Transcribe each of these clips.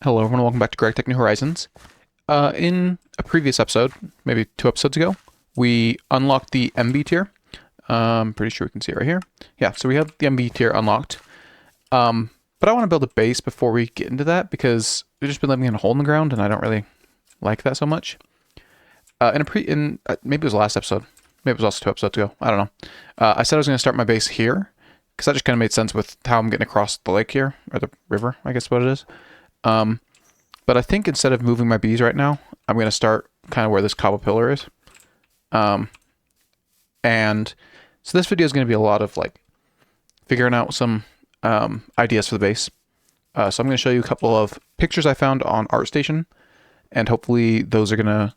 Hello everyone, welcome back to GregTech New Horizons. In a previous episode, maybe 2 episodes ago, we unlocked the MB tier. I'm pretty sure we can see it right here. Yeah, so we have the MB tier unlocked. But I want to build a base before we get into that because we've just been living in a hole in the ground and I don't really like that so much. Maybe it was the last episode. Maybe it was also 2 episodes ago. I don't know. I said I was going to start my base here because that just kind of made sense with how I'm getting across the lake here, or the river, I guess what it is. But I think instead of moving my bees right now, I'm going to start kind of where this cobble pillar is. And so this video is going to be a lot of like figuring out some ideas for the base. So I'm going to show you a couple of pictures I found on ArtStation, and hopefully those are going to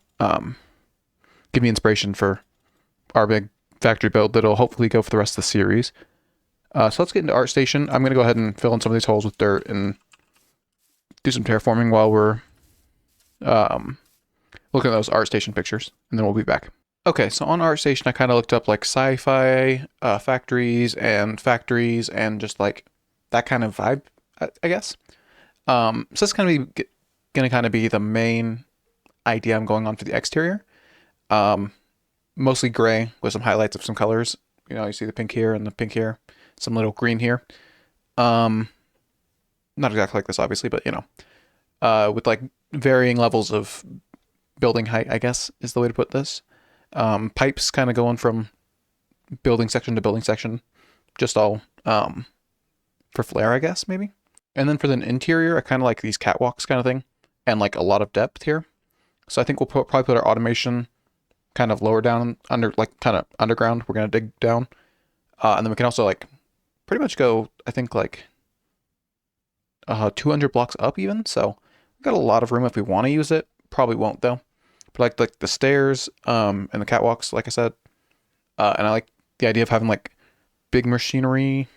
give me inspiration for our big factory build that'll hopefully go for the rest of the series. So let's get into ArtStation. I'm going to go ahead and fill in some of these holes with dirt and do some terraforming while we're looking at those ArtStation pictures, and then we'll be back. Okay, so on ArtStation, I kind of looked up like sci-fi factories and just like that kind of vibe, I guess. So that's going to kind of be the main idea I'm going on for the exterior. Mostly gray with some highlights of some colors. You know, you see the pink here and the pink here, some little green here. Not exactly like this, obviously, but you know, with like varying levels of building height, I guess is the way to put this. Pipes kind of going from building section to building section, just all for flair, I guess, maybe. And then for the interior, I kind of like these catwalks kind of thing, and like a lot of depth here. So I think we'll probably put our automation kind of lower down, under like kind of underground. We're gonna dig down, and then we can also like pretty much go, I think like 200 blocks up even. So we've got a lot of room if we want to use it. Probably won't though. But like the stairs and the catwalks, like I said, and I like the idea of having like big machinery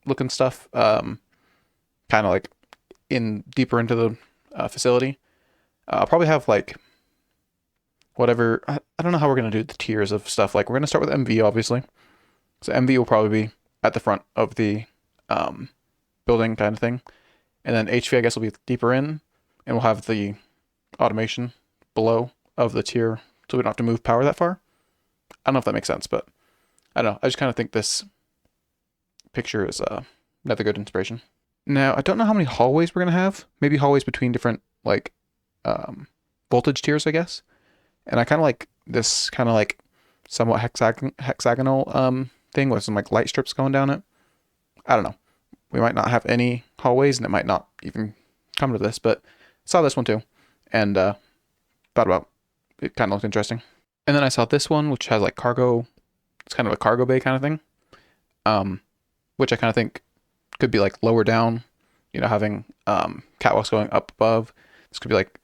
looking stuff, kind of like in deeper into the facility. I'll probably have like whatever. I don't know how we're gonna do the tiers of stuff. Like we're gonna start with MV obviously. So MV will probably be at the front of the building kind of thing. And then HV, I guess, will be deeper in, and we'll have the automation below of the tier, so we don't have to move power that far. I don't know if that makes sense, but I don't know. I just kind of think this picture is another good inspiration. Now, I don't know how many hallways we're going to have. Maybe hallways between different, like, voltage tiers, I guess. And I kind of like this kind of, like, somewhat hexagonal thing with some, like, light strips going down it. I don't know. We might not have any hallways, and it might not even come to this, but saw this one too, and thought about it. Kind of looked interesting. And then I saw this one, which has like cargo. It's kind of a cargo bay kind of thing, which I kind of think could be like lower down. You know, having catwalks going up above. This could be like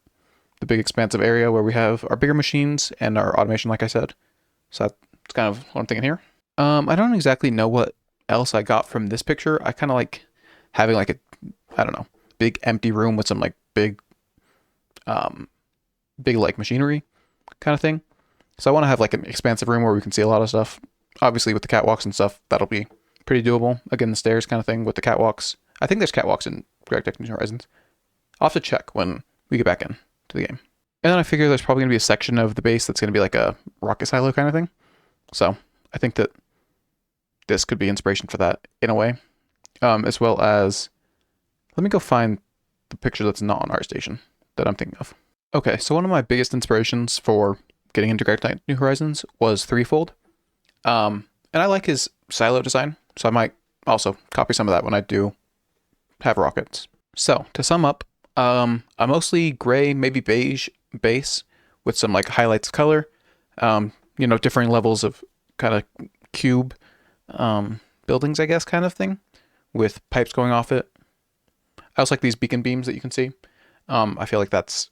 the big expansive area where we have our bigger machines and our automation, like I said. So that's kind of what I'm thinking here. I don't exactly know what else I got from this picture. I kind of like having like a, I don't know, big empty room with some like big like machinery kind of thing. So I want to have like an expansive room where we can see a lot of stuff. Obviously with the catwalks and stuff, that'll be pretty doable. Again, the stairs kind of thing with the catwalks. I think there's catwalks in GregTech New Horizons. I'll have to check when we get back in to the game. And then I figure there's probably going to be a section of the base that's going to be like a rocket silo kind of thing. So I think that this could be inspiration for that in a way, as well as, let me go find the picture that's not on ArtStation that I'm thinking of. Okay, so one of my biggest inspirations for getting into GregTech New Horizons was Threefold, and I like his silo design, so I might also copy some of that when I do have rockets. So to sum up, a mostly gray, maybe beige base with some like highlights of color, you know, differing levels of kind of cube buildings, I guess, kind of thing, with pipes going off it. I also like these beacon beams that you can see. I feel like that's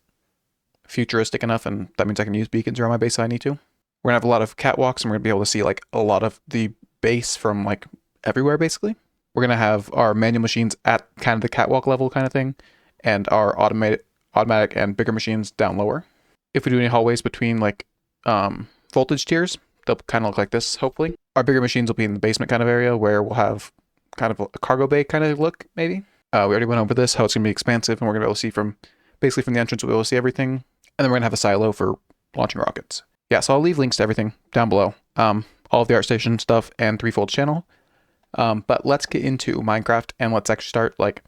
futuristic enough, and that means I can use beacons around my base if I need to. We're gonna have a lot of catwalks, and we're gonna be able to see like a lot of the base from like everywhere, basically. We're gonna have our manual machines at kind of the catwalk level kind of thing, and our automatic and bigger machines down lower. If we do any hallways between like voltage tiers, they'll kind of look like this, hopefully. Our bigger machines will be in the basement kind of area where we'll have kind of a cargo bay kind of look, maybe. We already went over this, how it's going to be expansive, and we're going to be able to see from, basically from the entrance, we'll be able to see everything. And then we're going to have a silo for launching rockets. Yeah, so I'll leave links to everything down below. All of the ArtStation stuff and Threefold channel. But let's get into Minecraft and let's actually start like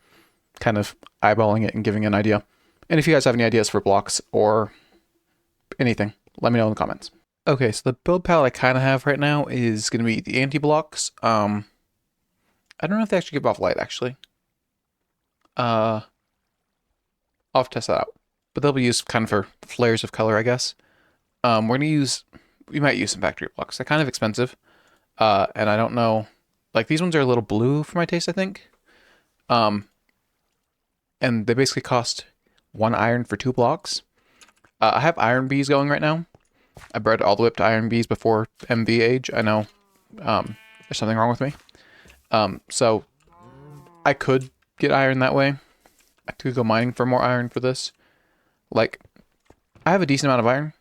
kind of eyeballing it and giving an idea. And if you guys have any ideas for blocks or anything, let me know in the comments. Okay, so the build palette I kind of have right now is going to be the anti-blocks. I don't know if they actually give off light, actually. I'll have to test that out. But they'll be used kind of for flares of color, I guess. We might use some factory blocks. They're kind of expensive. And I don't know, like these ones are a little blue for my taste, I think. And they basically cost 1 iron for 2 blocks. I have iron bees going right now. I bred all the way up to iron bees before MV age. I know there's something wrong with me. So I could get iron that way. I could go mining for more iron for this. Like, I have a decent amount of iron,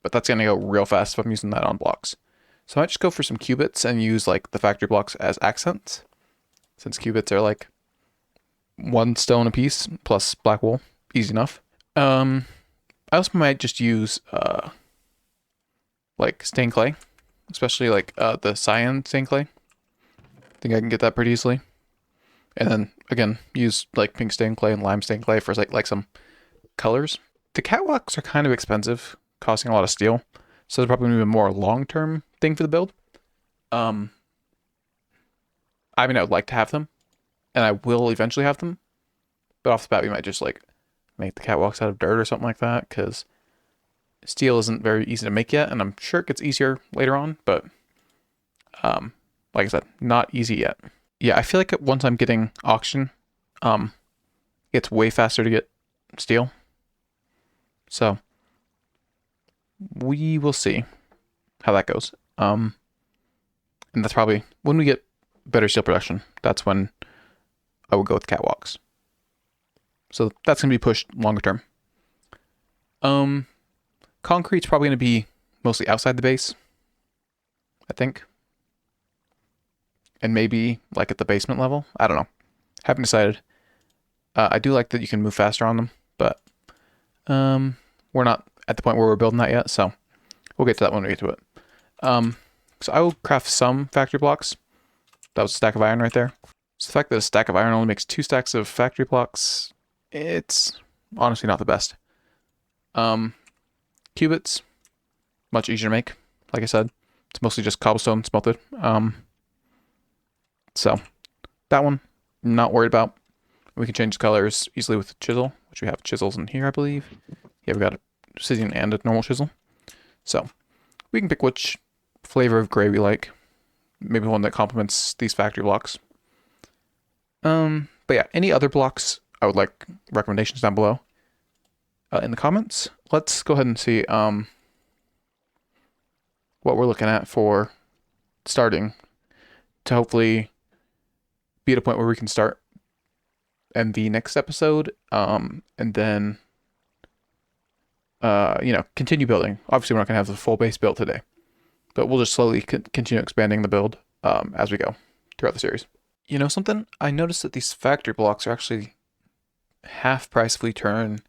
but that's going to go real fast if I'm using that on blocks. So I might just go for some cubits and use like the factory blocks as accents. Since cubits are like 1 stone a piece plus black wool. Easy enough. I also might just use like stained clay. Especially like the cyan stained clay. I think I can get that pretty easily. And then again, use like pink stained clay and lime stained clay for like some colors. The catwalks are kind of expensive, costing a lot of steel. So they're probably going to be a more long-term thing for the build. I mean, I would like to have them. And I will eventually have them. But off the bat, we might just like make the catwalks out of dirt or something like that. Because steel isn't very easy to make yet. And I'm sure it gets easier later on. But like I said, not easy yet. Yeah, I feel like once I'm getting auction, it's way faster to get steel. So we will see how that goes. And that's probably when we get better steel production. That's when I would go with catwalks. So that's gonna be pushed longer term. Concrete's probably gonna be mostly outside the base, I think. And maybe like at the basement level. I don't know. Haven't decided. I do like that you can move faster on them, but we're not at the point where we're building that yet, so we'll get to that when we get to it. So I will craft some factory blocks. That was a stack of iron right there. So the fact that a stack of iron only makes 2 stacks of factory blocks, it's honestly not the best. Cubits, much easier to make. Like I said, it's mostly just cobblestone smelted. So that one, not worried about. We can change the colors easily with the chisel, which we have chisels in here, I believe. Yeah, we got a obsidian and a normal chisel. So we can pick which flavor of gray we like. Maybe one that complements these factory blocks. But yeah, any other blocks, I would like recommendations down below in the comments. Let's go ahead and see what we're looking at for starting to hopefully be at a point where we can start MV next episode, and then continue building. Obviously, we're not going to have the full base built today, but we'll just slowly continue expanding the build as we go throughout the series. You know something? I noticed that these factory blocks are actually half price if we turn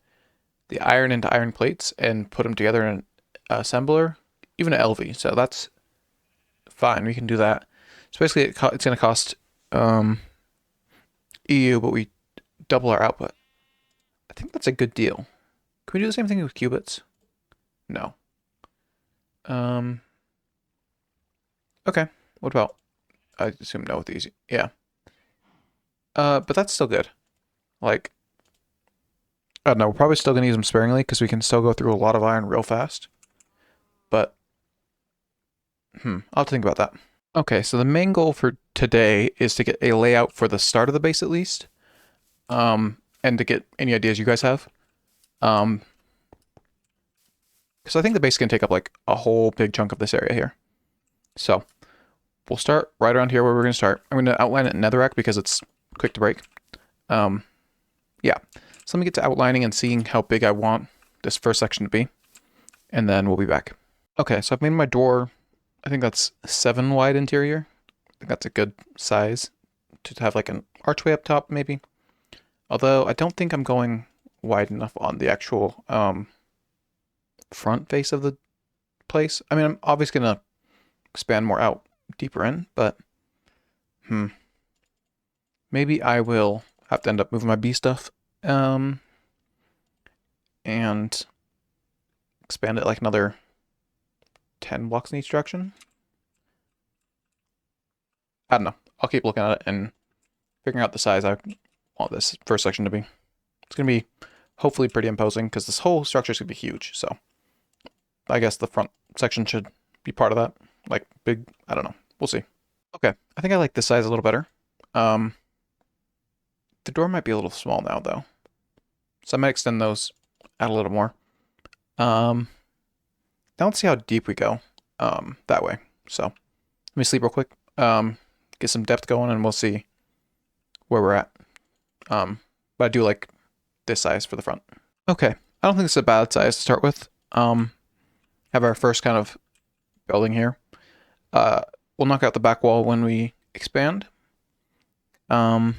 the iron into iron plates and put them together in an assembler, even an LV. So that's fine. We can do that. So basically, it's going to cost EU, but we double our output. I think that's a good deal. Can we do the same thing with cubits? No. Okay. What about? I assume no with these. Yeah. But that's still good. Like, I don't know. We're probably still gonna use them sparingly because we can still go through a lot of iron real fast. But, I'll have to think about that. Okay, so the main goal for today is to get a layout for the start of the base at least. And to get any ideas you guys have. Because I think the base can take up like a whole big chunk of this area here. So we'll start right around here where we're going to start. I'm going to outline it in netherrack because it's quick to break. Yeah, so let me get to outlining and seeing how big I want this first section to be. And then we'll be back. Okay, so I've made my door, I think that's 7 wide interior. I think that's a good size to have like an archway up top maybe. Although I don't think I'm going wide enough on the actual front face of the place. I mean, I'm obviously gonna expand more out deeper in, but maybe I will have to end up moving my B stuff and expand it like another 10 blocks in each direction. I don't know. I'll keep looking at it and figuring out the size I want this first section to be. It's going to be hopefully pretty imposing because this whole structure is going to be huge. So I guess the front section should be part of that. Like big, I don't know. We'll see. Okay, I think I like this size a little better. The door might be a little small now though. So I might extend those out a little more. Now let's see how deep we go that way. So let me sleep real quick. Get some depth going and we'll see where we're at. But I do like this size for the front. Okay, I don't think it's a bad size to start with. Have our first kind of building here. We'll knock out the back wall when we expand. You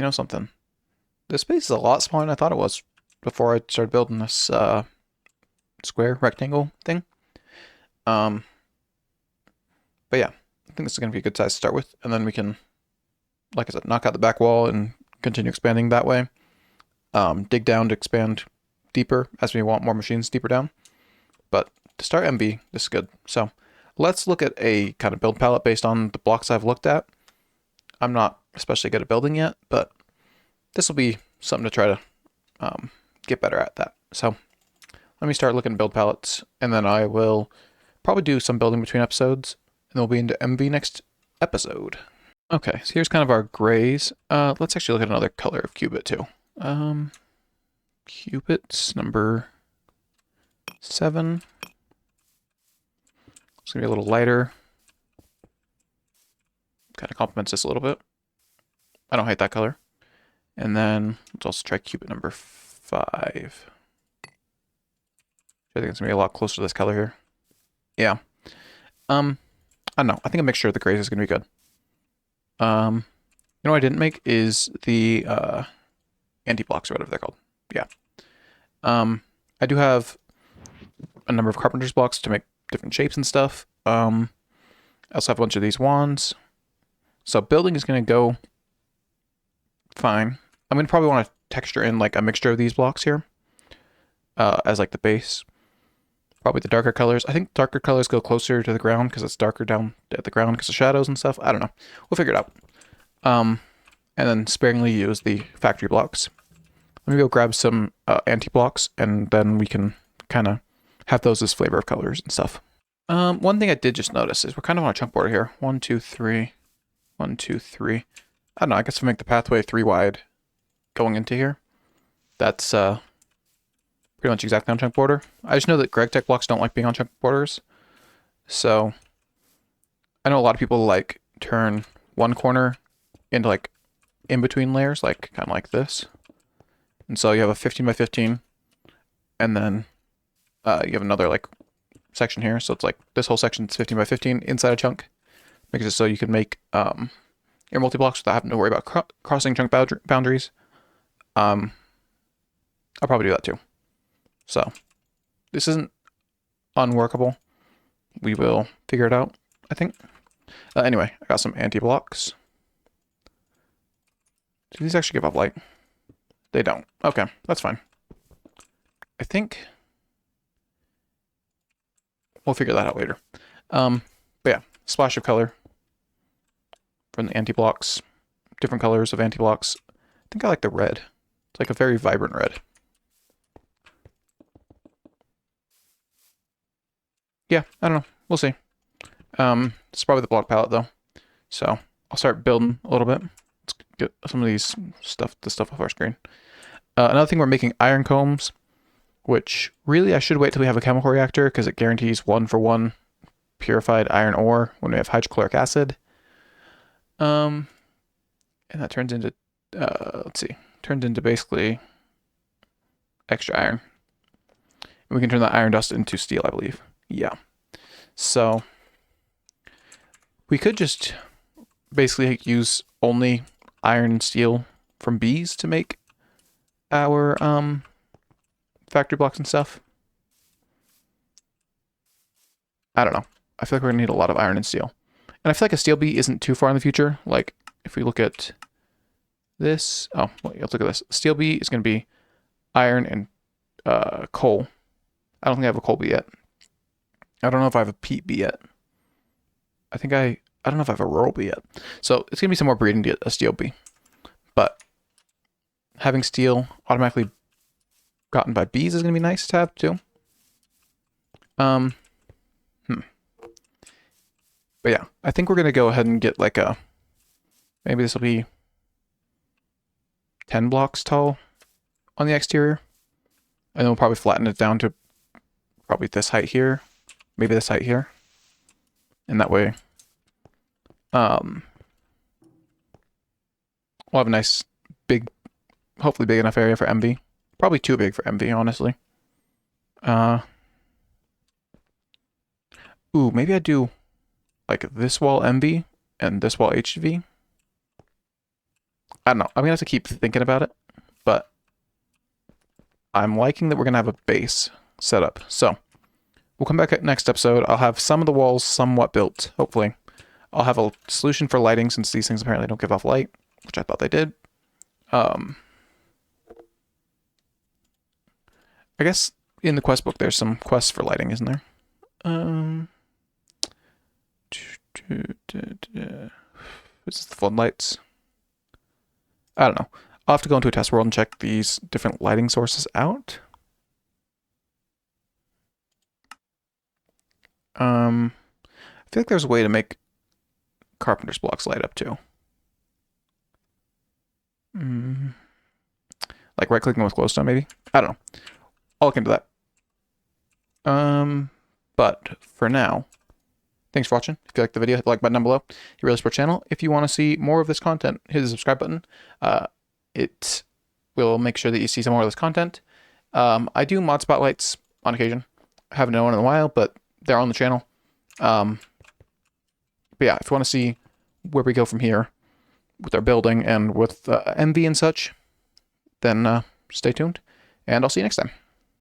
know something? This space is a lot smaller than I thought it was before I started building this square rectangle thing. But yeah, I think this is going to be a good size to start with, and then we can, like I said, knock out the back wall and continue expanding that way. Dig down to expand deeper as we want more machines deeper down. But to start MB, this is good. So let's look at a kind of build palette based on the blocks I've looked at. I'm not especially good at building yet, but this will be something to try to get better at that. So let me start looking at build palettes, and then I will probably do some building between episodes, and we'll be into MV next episode. Okay, so here's kind of our grays. Let's actually look at another color of cubit too. Cubits number 7. It's gonna be a little lighter. Kind of complements this a little bit. I don't hate that color. And then let's also try cubit number 5. I think it's gonna be a lot closer to this color here. Yeah. I don't know. I think a mixture of the grays is gonna be good. You know what I didn't make is the anti-blocks or whatever they're called. Yeah. I do have a number of carpenter's blocks to make different shapes and stuff. I also have a bunch of these wands. So building is going to go fine. I'm going to probably want to texture in like a mixture of these blocks here as like the base. Probably the darker colors. I think darker colors go closer to the ground because it's darker down at the ground because of shadows and stuff. I don't know. We'll figure it out. And then sparingly use the factory blocks. Let me go grab some anti-blocks and then we can kind of have those as flavor of colors and stuff. One thing I did just notice is we're kind of on a chunk border here. 1, 2, 3. 1, 2, 3. I don't know. I guess we'll make the pathway 3 wide going into here. That's pretty much exactly on chunk border. I just know that GregTech blocks don't like being on chunk borders. So I know a lot of people like turn one corner into like in between layers, like kind of like this. And so you have a 15 by 15 and then you have another like section here. So it's like this whole section is 15 by 15 inside a chunk. Makes it so you can make your multi-blocks without having to worry about crossing chunk boundaries. I'll probably do that too. So this isn't unworkable. We will figure it out, I think. Anyway, I got some anti-blocks. Do these actually give up light? They don't. Okay, that's fine. I think we'll figure that out later. But yeah, splash of color from the anti-blocks. Different colors of anti-blocks. I think I like the red. It's like a very vibrant red. Yeah, I don't know. We'll see. It's probably the block palette though. So I'll start building a little bit. Let's get some of these stuff off our screen. Another thing, we're making iron combs, which really I should wait till we have a chemical reactor because it guarantees 1-for-1 purified iron ore when we have hydrochloric acid. And that turns into, let's see, turns into basically extra iron. And we can turn that iron dust into steel, I believe. Yeah. So we could just basically use only iron and steel from bees to make our factory blocks and stuff. I don't know. I feel like we're gonna need a lot of iron and steel. And I feel like a steel bee isn't too far in the future. Like, if we look at this, oh, wait, let's look at this. Steel bee is gonna be iron and coal. I don't think I have a coal bee yet. I don't know if I have a peat bee yet. I don't know if I have a rural bee yet. So it's gonna be some more breeding to get a steel bee. But having steel automatically gotten by bees is gonna be nice to have too. But yeah, I think we're gonna go ahead and get like maybe this will be 10 blocks tall on the exterior. And then we'll probably flatten it down to probably this height here. Maybe this height here. And that way, we'll have a nice, big, hopefully big enough area for MV. Probably too big for MV, honestly. Ooh, maybe I do like this wall MV and this wall HV. I don't know. I'm gonna have to keep thinking about it, but I'm liking that we're gonna have a base set up. So we'll come back at next episode. I'll have some of the walls somewhat built, hopefully. I'll have a solution for lighting since these things apparently don't give off light, which I thought they did. I guess in the quest book there's some quests for lighting, isn't there? This is the floodlights. I don't know. I'll have to go into a test world and check these different lighting sources out. I feel like there's a way to make carpenter's blocks light up too. Like right-clicking with glowstone, maybe? I don't know. I'll look into that. But for now, thanks for watching. If you liked the video, hit the like button down below. It really supports the channel. If you want to see more of this content, hit the subscribe button. It will make sure that you see some more of this content. I do mod spotlights on occasion. I haven't done one in a while, but they're on the channel. But yeah, if you want to see where we go from here with our building and with MV and such, then stay tuned, and I'll see you next time.